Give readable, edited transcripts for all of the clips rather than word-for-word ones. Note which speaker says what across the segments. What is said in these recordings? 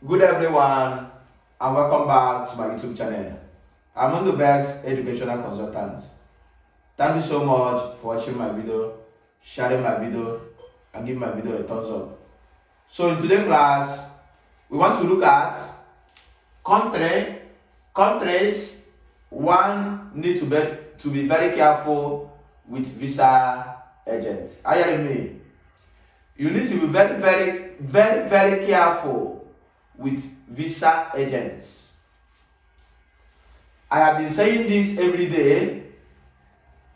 Speaker 1: Good everyone, and welcome back to my YouTube channel. I'm Underberg's educational consultant. Thank you so much for watching my video, sharing my video, and giving my video a thumbs up. So in today's class, we want to look at countries. One need to be very careful with visa agents. Are you hearing me? You need to be very careful with visa agents. I have been saying this every day.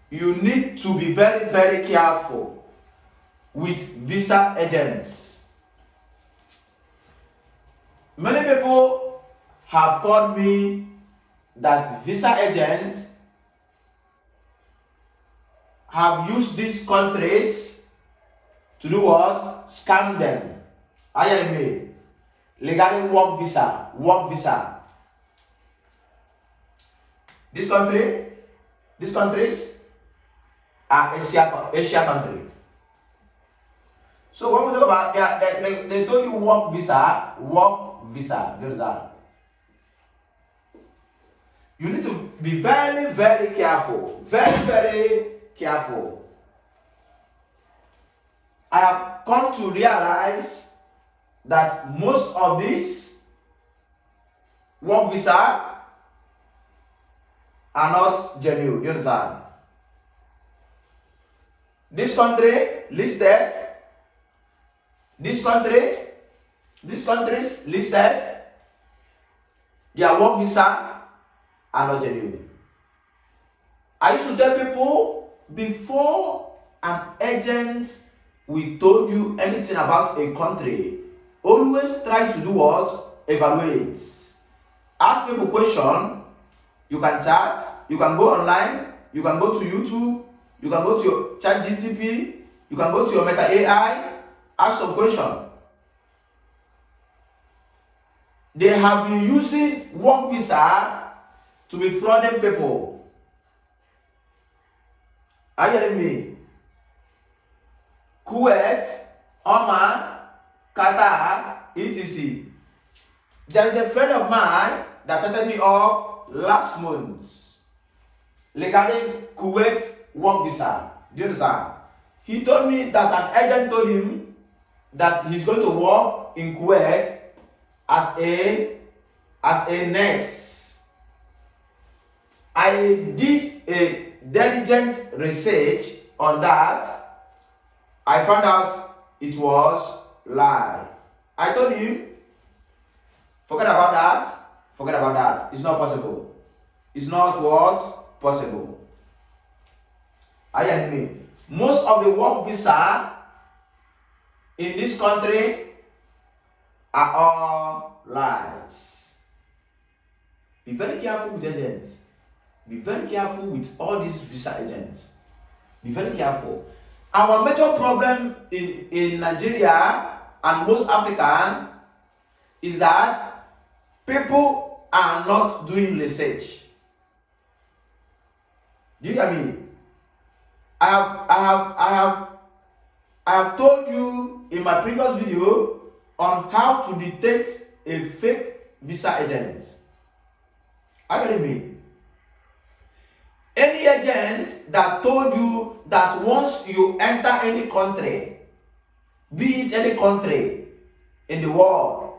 Speaker 1: You need to be very careful with visa agents. Many people have called me that visa agents have used these countries to do what? Scam them. Are you hearing me? Regarding work visa. These countries are Asia country. So when we talk about they told you work visa, there is that. You need to be very careful. Very careful. I have come to realize that most of these work visa are not genuine. You understand? This country listed, these countries listed, their work visa are not genuine. I used to tell people, before an agent will told you anything about a country, always try to do what? Evaluate. Ask people question. You can chat, you can go online, you can go to YouTube, you can go to your ChatGPT, you can go to your Meta AI, ask some question. They have been using work visa to be frauding people. Are you hearing me? Kuwait, Oman, Qatar, etc. There is a friend of mine that chatted me up last month regarding Kuwait work visa. Do you understand? He told me that an agent told him that he's going to work in Kuwait as a nurse. I did a diligent research on that. I found out it was lie. I told him, forget about that. It's not possible. It's not what? Possible. Are you hearing me? Most of the work visa in this country are all lies. Be very careful with agents. Be very careful with all these visa agents. Be very careful. Our major problem in Nigeria and most African is that people are not doing research. Do you hear me? I have told you in my previous video on how to detect a fake visa agent. Are you hearing me? Any agent that told you that once you enter any country, be it any country in the world,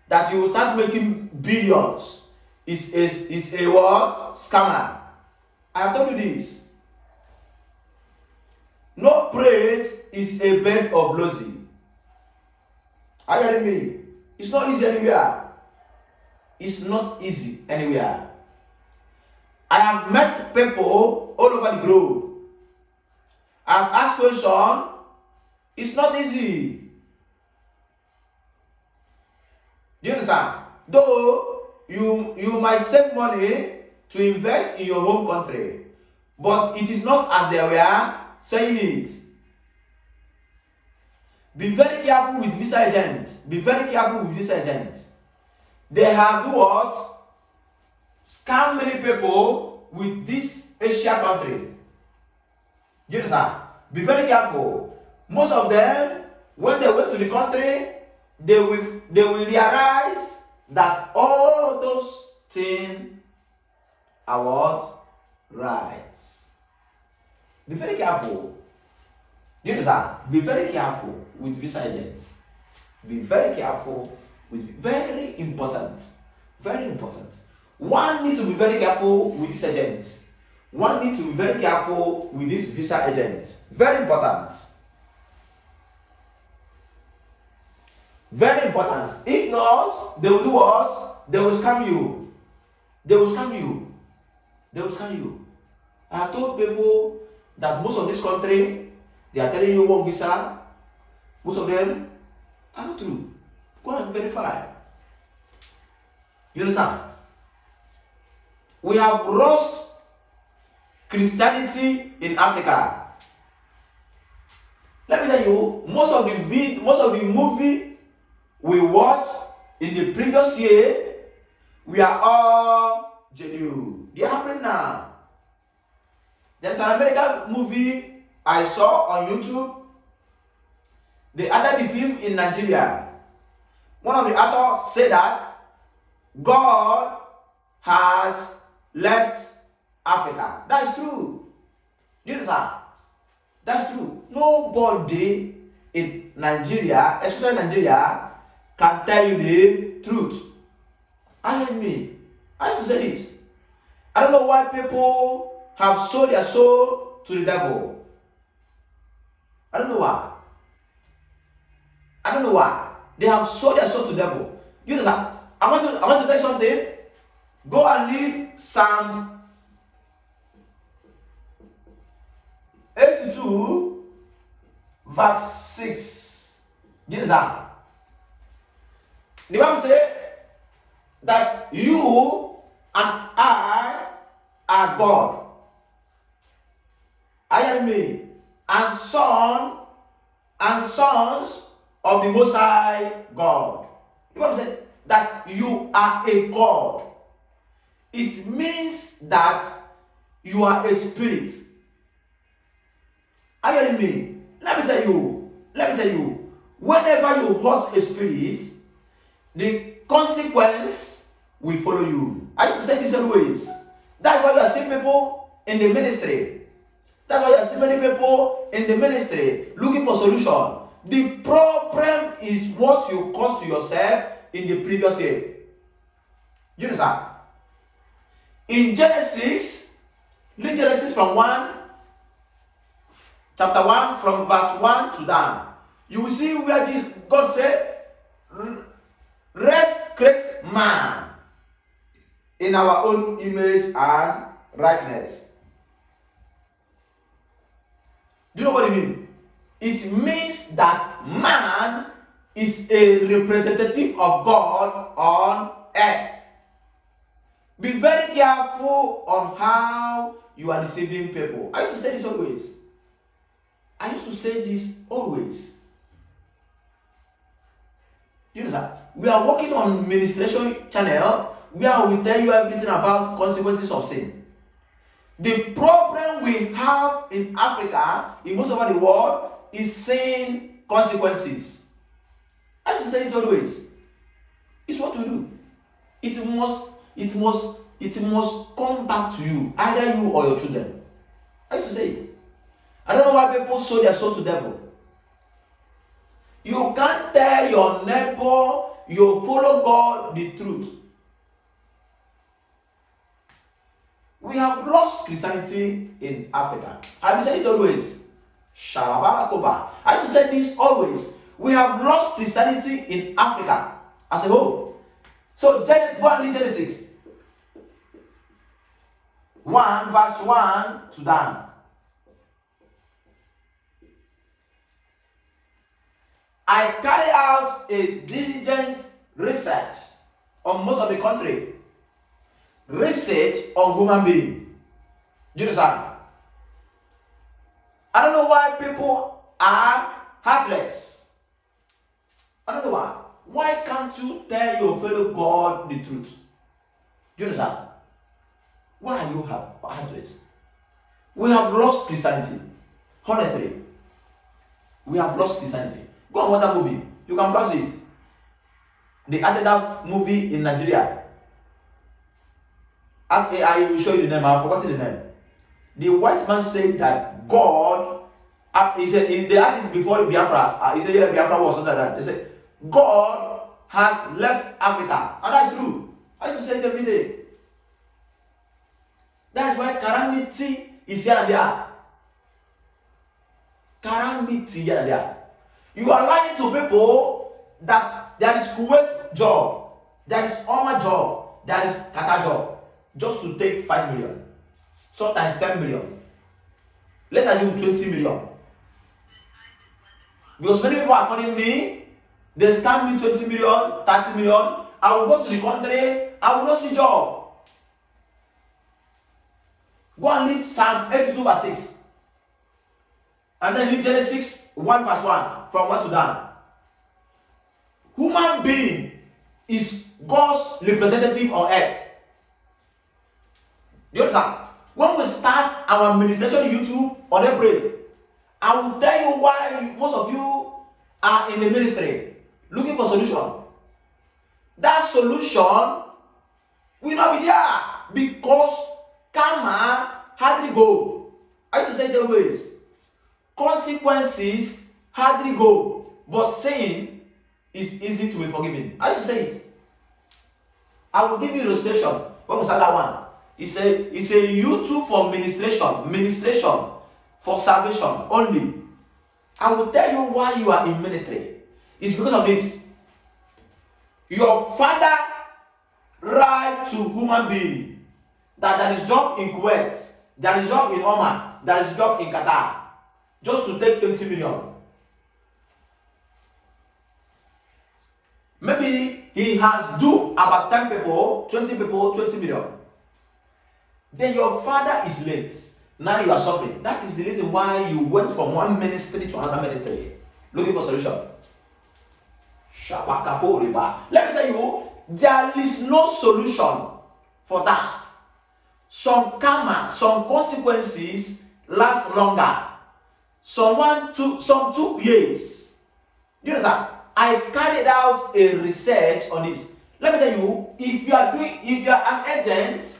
Speaker 1: that you will start making billions is a what? Scammer. I have told you this. No praise is a bed of roses. Are you hearing me? It's not easy anywhere. It's not easy anywhere. I have met people all over the globe. I have asked questions. It's not easy. Do you understand? Though you might save money to invest in your home country, but it is not as they were saying it. Be very careful with visa agents. Be very careful with visa agents. They have do what? Scam many people with this Asia country. You understand? Be very careful. Most of them, when they went to the country, they will realize that all those things are what? Right. Be very careful. Do you understand? Be very careful with visa agents. Be very careful with very important. Very important. One needs to be very careful with these agents. One needs to be very careful with this visa agent. Very important. Very important. If not, they will do what? They will scam you. They will scam you. They will scam you. I have told people that most of this country, they are telling you work visa. Most of them are not true. Go and verify. You understand? We have lost Christianity in Africa. Let me tell you, most of the movie we watched in the previous year, we are all genuine. They are happening now. There's an American movie I saw on YouTube. They added the film in Nigeria. One of the actors said that God has left Africa. That is true. Do you understand? That's true. Nobody in Nigeria, especially Nigeria, can tell you the truth. I have to say this. I don't know why people have sold their soul to the devil. I don't know why. I don't know why. They have sold their soul to the devil. You know that? I want to tell you something. Go and read Psalm 82, verse 6. You know that? The Bible says that you and I are God. I am me, and sons of the Most High God. The Bible says that you are a God. It means that you are a spirit. Are you hearing me? Let me tell you, whenever you hurt a spirit, the consequence will follow you. I used to say this always. That's why you are seeing people in the ministry. That's why you are seeing many people in the ministry looking for solution. The problem is what you caused to yourself in the previous year. Do you understand? In Genesis, read Genesis from chapter 1, from verse 1 to down. You will see where God said, let's create man in our own image and likeness. Do you know what it means? It means that man is a representative of God on earth. Be very careful on how you are deceiving people. I used to say this always. You know that? We are working on ministration channel where we tell you everything about consequences of sin. The problem we have in Africa, in most of the world, is sin consequences. I have to say it always. It's what we do. It must come back to you, either you or your children. I have to say it. I don't know why people sold their soul to the devil. You can't tell your neighbor you follow God the truth. We have lost Christianity in Africa. I've said it always. Shalabarakoba. I have to say this always. We have lost Christianity in Africa as a whole. So Genesis, go and read Genesis 1, verse 1 to down. I carry out a diligent research on most of the country. Research on human being. Do you understand? I don't know why people are heartless. I don't know why. Why can't you tell your fellow God the truth? Do you understand? Why are you heartless? We have lost Christianity. Honestly, we have lost Christianity. Go and watch that movie. You can browse it. They acted that movie in Nigeria. As I will show you the name, I've forgotten the name. The white man said that God, he said they asked it before Biafra. He said yeah, Biafra was something like that. They said God has left Africa, and that's true. I used to say it every day. That's why calamity is here and there. Calamity here and there. You are lying to people that there is Kuwait job, there is Oman job, there is Qatar job, just to take 5 million, sometimes 10 million. Let's assume 20 million. Because many people are calling me, they scam me 20 million, 30 million. I will go to the country, I will not see job. Go and read Psalm 82 verse 6. And then read Genesis 1 verse 1 from 1 to down. Human being is God's representative on earth. You understand? When we start our administration YouTube on April, I will tell you why most of you are in the ministry looking for solution. That solution will not be there because karma hardly go. I used to say it always. Consequences hardly go, but sin is easy to be forgiven. I used to say it. I will give you illustration when we start that one. It's a YouTube for ministration for salvation only. I will tell you why you are in ministry. It's because of this. Your father write to human being that there is job in Kuwait, there is job in Oman, there is job in Qatar, just to take 20 million. Maybe he has duped about 10 people, 20 people, 20 million. Then your father is late. Now you are suffering. That is the reason why you went from one ministry to another ministry, looking for solution. Let me tell you, there is no solution for that. Some karma, some consequences last longer. Some took years. You understand? I carried out a research on this. Let me tell you, if you are an agent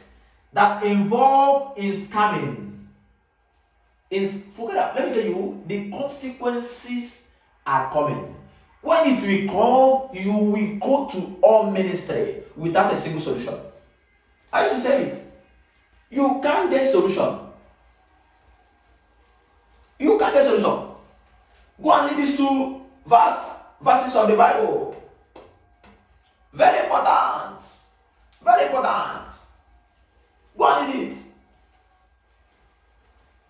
Speaker 1: that involved in scamming, forget that. Let me tell you, the consequences are coming. When it will come, you will go to all ministry without a single solution. I used to say it. You can't get solution. You can't get solution. Go and read these two verses of the Bible. Very important. Very important. Go and read it.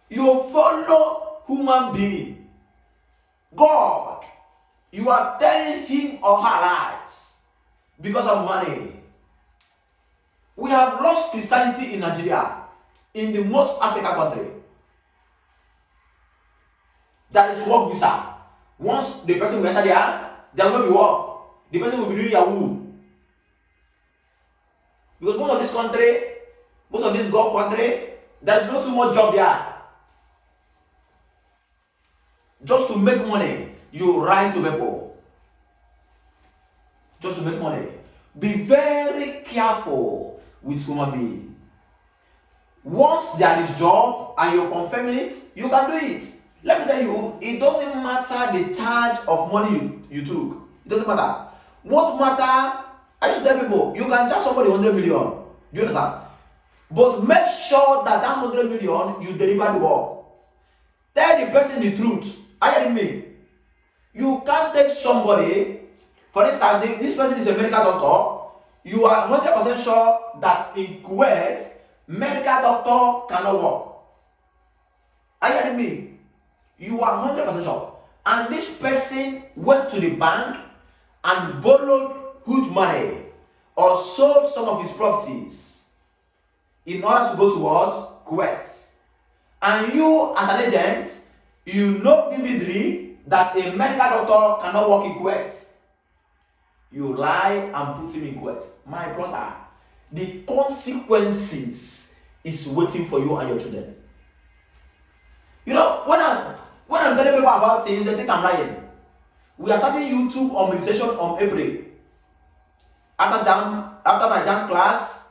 Speaker 1: You follow human being. God. You are telling him or her lies because of money. We have lost Christianity in Nigeria, in the most African country. That is work visa. Once the person will enter there will not be work. The person will be doing Yahoo. Because most of this Gulf country, there is no too much job there. Just to make money, you write to people. Just to make money. Be very careful with human being. Once there is job and you confirm it, you can do it. Let me tell you, it doesn't matter the charge of money you took. It doesn't matter. What matter, I should tell people, you can charge somebody 100 million. Do you understand? But make sure that 100 million, you deliver the work. Tell the person the truth. Are you hearing me? You can't take somebody, for instance, this person is a medical doctor. You are 100% sure that in Kuwait, medical doctor cannot work. Are you hearing me? You are 100% sure. And this person went to the bank and borrowed huge money or sold some of his properties in order to go to what? Kuwait. And you, as an agent, you know vividly that a medical doctor cannot work in Kuwait. You lie and put him in Kuwait. My brother, the consequences is waiting for you and your children. You know, when I'm telling people about things, they think I'm lying. We are starting YouTube on meditation on April. After my jam class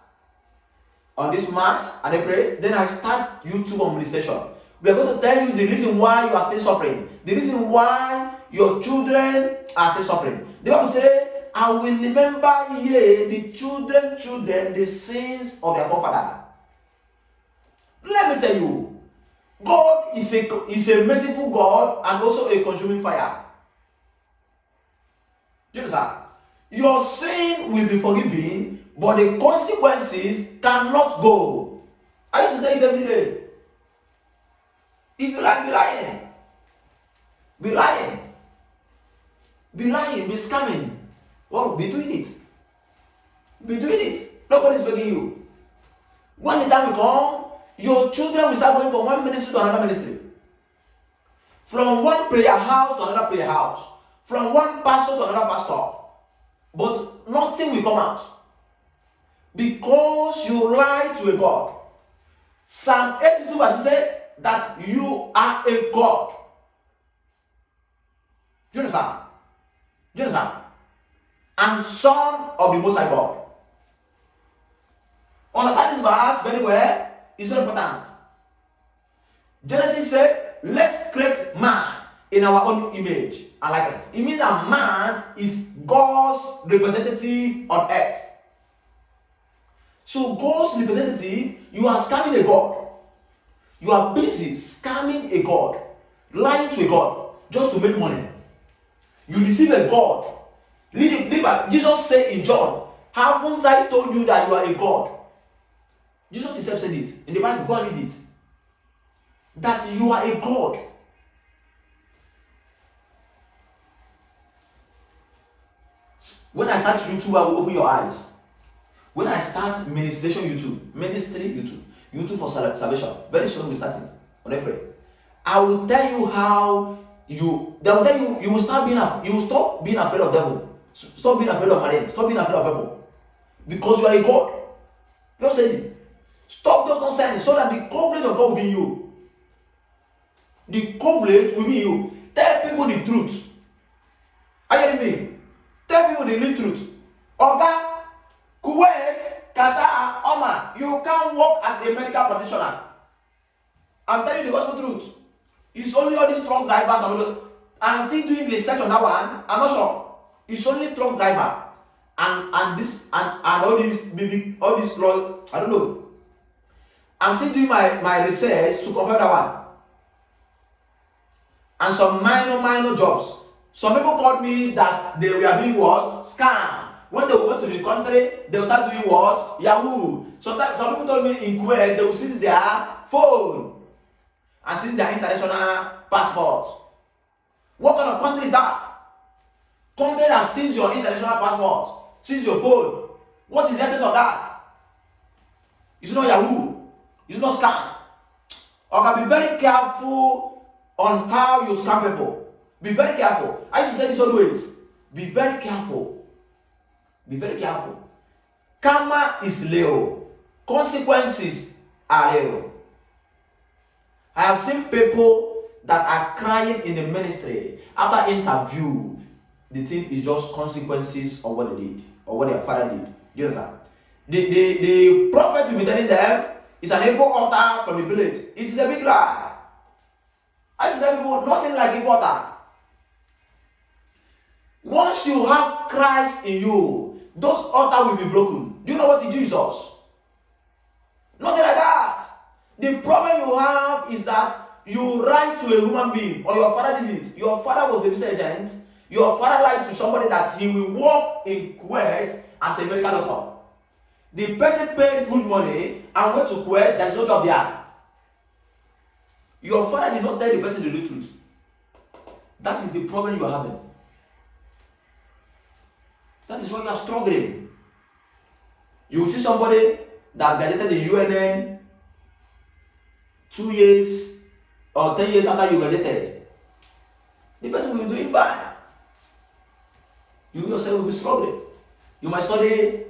Speaker 1: on this March and April, then I start YouTube administration. We are going to tell you the reason why you are still suffering, the reason why your children are still suffering. The Bible says, I will remember ye the children, the sins of their forefather. Let me tell you, God is a merciful God and also a consuming fire. Do you understand? Your sin will be forgiven, but the consequences cannot go. I used to say it every day. If you like, be lying. Be lying. Be lying, be scamming. Well, be doing it. Be doing it. Nobody's begging you. When the time will come, your children will start going from one ministry to another ministry. From one prayer house to another prayer house. From one pastor to another pastor. But nothing will come out. Because you lie to a God. Psalm 82 verse 6 says that you are a God. Do you understand? Do you understand? And son of the Most High God. Understand this verse very well. It's very important. Genesis said, let's create man in our own image and likeness. It means that man is God's representative on earth. So God's representative, you are scamming a God. You are busy scamming a God, lying to a God just to make money. You deceive a God. Jesus said in John, haven't I told you that you are a God? Jesus himself said it. In the Bible, God did it. That you are a God. When I start YouTube, I will open your eyes. When I start ministry YouTube for salvation, very soon we start it on April. I will tell you how they will tell you you will stop being afraid of devil. Stop being afraid of man. Stop being afraid of people. Because you are a God. Just say it. Stop those nonsense so that the coverage of God will be in you. The coverage will be in you. Tell people the truth. Are you hearing me? Tell people the real truth. Oga, Kuwait, Qatar, Oman, you can't work as a medical practitioner. I'm telling you the gospel truth. It's only all these truck drivers and all those. I'm still doing research on that one. I'm not sure. It's only truck driver and all these law. I don't know. I'm still doing my research to confirm that one. And some minor jobs. Some people called me that they were doing what? Scam. When they went to the country, they will start doing what? Yahoo. Some people told me in Kuwait, they will seize their phone and seize their international passport. What kind of country is that? Country that seizes your international passport, seizes your phone. What is the essence of that? It's not Yahoo. It's not scam. Okay, be very careful on how you scam people. Be very careful. I used to say this always. Be very careful. Be very careful. Karma is Leo. Consequences are Leo. I have seen people that are crying in the ministry after interview. The thing is just consequences of what they did or what their father did. Do you understand? The prophet will be telling them it's an evil altar from the village. It is a big lie. I should tell people nothing like evil altar. Once you have Christ in you, those altars will be broken. Do you know what he did, Jesus? Nothing like that. The problem you have is that you write to a human being, or your father did it. Your father was a business agent. Your father lied to somebody that he will work in Kuwait as a medical doctor. The person paid good money and went to Kuwait. There's no job there. Your father did not tell the person the real truth. That is the problem you are having. That is why you are struggling. You will see somebody that graduated in UNN 2 years or 10 years after you graduated. The person will be doing fine. You yourself will be struggling. You might study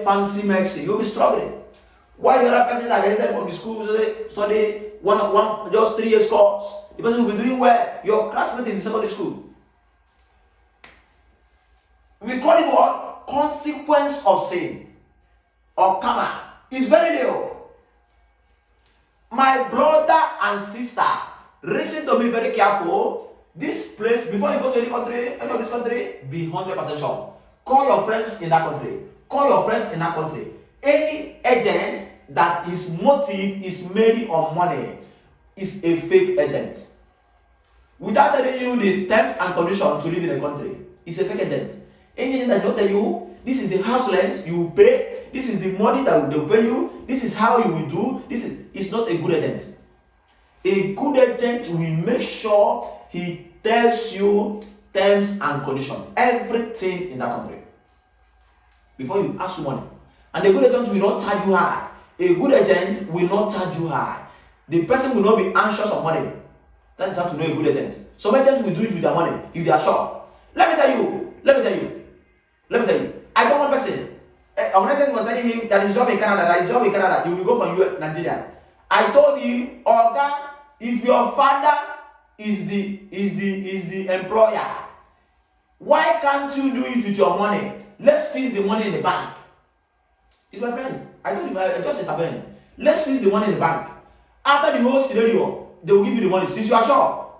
Speaker 1: fancy medicine. You will be struggling. While the other person that graduated from the school study one just 3 years course, the person will be doing well. Your classmate in the secondary school. We call it what? consequence of sin or karma is very little. My brother and sister, listen to me very careful. This place, before you go to any country, any of this country, be 100% sure. Call your friends in that country. Call your friends in that country. Any agent that his motive is mainly on money is a fake agent. Without telling you the terms and conditions to live in a country, it's a fake agent. Any agent that don't tell you, this is the house rent you will pay, this is the money that they will pay you, this is how you will do, it's not a good agent. A good agent will make sure he tells you terms and conditions, everything in that country, before you ask for money. And a good agent will not charge you high. A good agent will not charge you high. The person will not be anxious of money. That is how to know a good agent. Some agents will do it with their money if they are sure. Let me tell you. I don't want person. Organization was telling him that his job in Canada, he will go from Nigeria. I told him, Oga, if your father is the employer, why can't you do it with your money? Let's fix the money in the bank. He's my friend. I told him, I just intervened. Let's fix the money in the bank. After the whole scenario, they will give you the money. Since you are sure,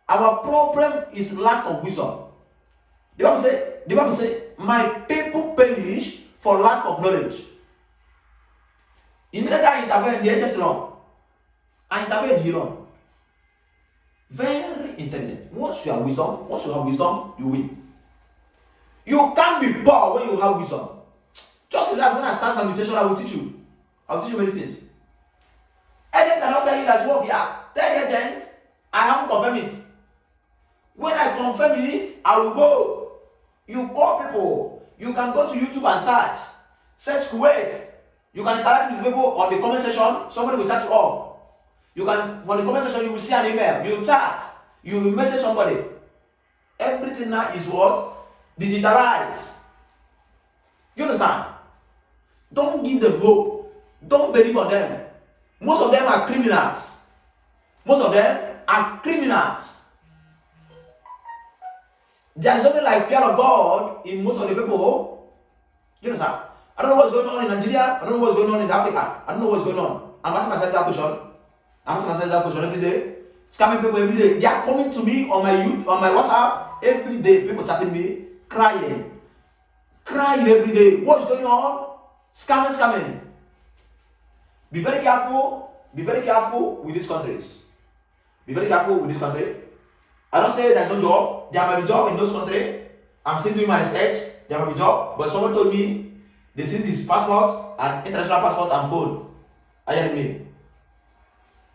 Speaker 1: our problem is lack of wisdom. The Bible say, my people perish for lack of knowledge. Immediately I intervene, the agent wrong. I intervene, he wrong. Very intelligent. Once you have wisdom, you win. You can't be poor when you have wisdom. Just relax. When I start conversation, I will teach you. I will teach you many things. Agent cannot tell you that's work yet. Tell the agent, I haven't confirmed it. When I confirm it, I will go. You call people. You can go to YouTube and search Kuwait. You can interact with people on the comment section. Somebody will chat you up. You can, for the comment section, you will see an email. You chat. You will message somebody. Everything now is what? Digitalized. You understand? Don't give them hope. Don't believe on them. Most of them are criminals. There is something like fear of God in most of the people. You understand? I don't know what's going on in Nigeria. I don't know what's going on in Africa. I don't know what's going on. I'm asking myself that question every day. Scamming people every day. They are coming to me on my WhatsApp every day. People chatting me, crying every day. What is going on? Scamming. Be very careful with these countries. I don't say there's no job. There might be job in those countries. I'm still doing my research. There might be job. But someone told me they see his passport and international passport and phone. Are you hearing me?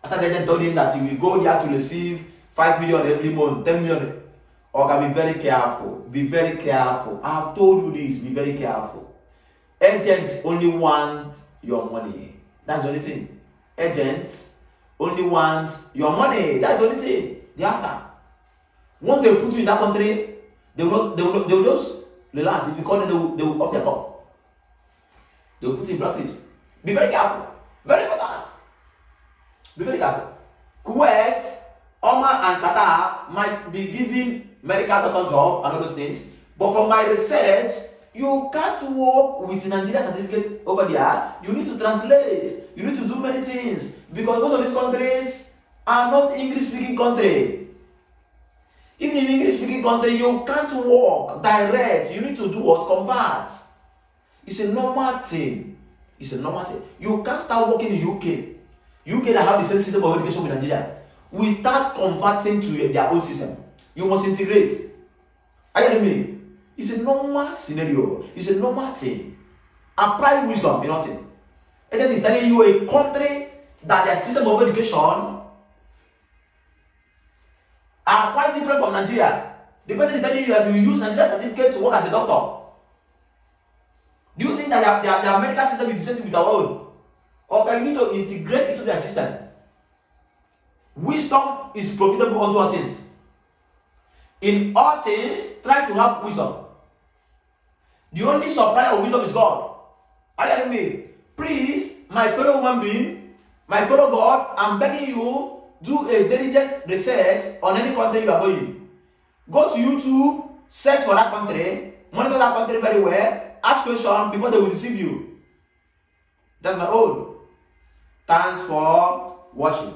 Speaker 1: After the agent told him that he will go there to receive 5 million every month, 10 million. Okay, be very careful. I have told you this, be very careful. Agents only want your money. That's the only thing. Agents only want your money. That's the only thing they after. Once they put you in that country, they will just relax. If you call them, they will off their top. They will put you in blacklist. Be very careful. Very important. Be very careful. Kuwait, Oman, and Qatar might be giving medical doctor job and all those things. But from my research, you can't work with Nigeria certificate over there. You need to translate. You need to do many things because most of these countries are not English-speaking country. Even in English-speaking country, you can't work direct. You need to do what? Convert. It's a normal thing. You can't start working in UK that have the same system of education with Nigeria, without converting to their own system. You must integrate. Are you getting me? It's a normal scenario. It's a normal thing. Apply wisdom in nothing. Agent is telling you a country that their system of education are quite different from Nigeria. The person is telling you that you use Nigeria certificate to work as a doctor. Do you think that their medical system is the same with our own? Or can you need to integrate into their system? Wisdom is profitable unto all things. In all things, try to have wisdom. The only supplier of wisdom is God. Are you getting me? Please, my fellow human being, my fellow God, I'm begging you, do a diligent research on any country you are going. Go to YouTube, search for that country, Monitor that country very well. Ask questions before they will deceive you. That's my own. Thanks for watching.